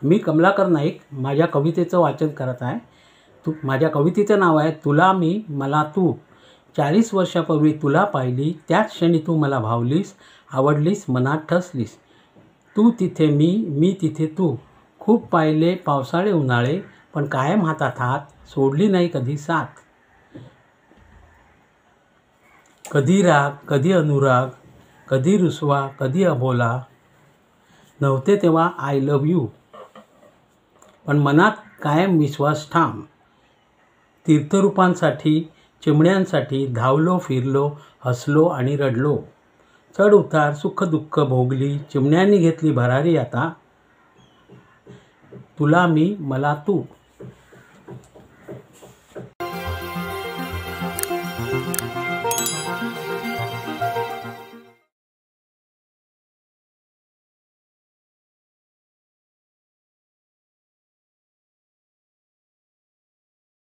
मी कमलाकर नाईक माझ्या कवितेचं वाचन करत आहे. माझ्या कवितेचं नाव आहे तुला मी मला तू. 40 वर्षापूर्वी तुला पाहिली, त्याच क्षणी तू मला भावलीस, आवडलीस, मनात ठसलीस. तू तिथे मी तिथे तू. खूप पाहिले पावसाळे उन्हाळे, पण कायम हातात हात, सोडली नाही कधी साथ. कधी राग, कधी अनुराग, कधी रुसवा, कधी अबोला. नव्हते तेव्हा आय लव्ह यू, पण मनात कायम विश्वास ठाम. तीर्थरूपांसाठी, चिमण्यांसाठी धावलो फिरलो, हसलो आणि रडलो. चढ उतार सुख दुःख भोगली, चिमण्यांनी घेतली भरारी आता. तुला मी मला तू.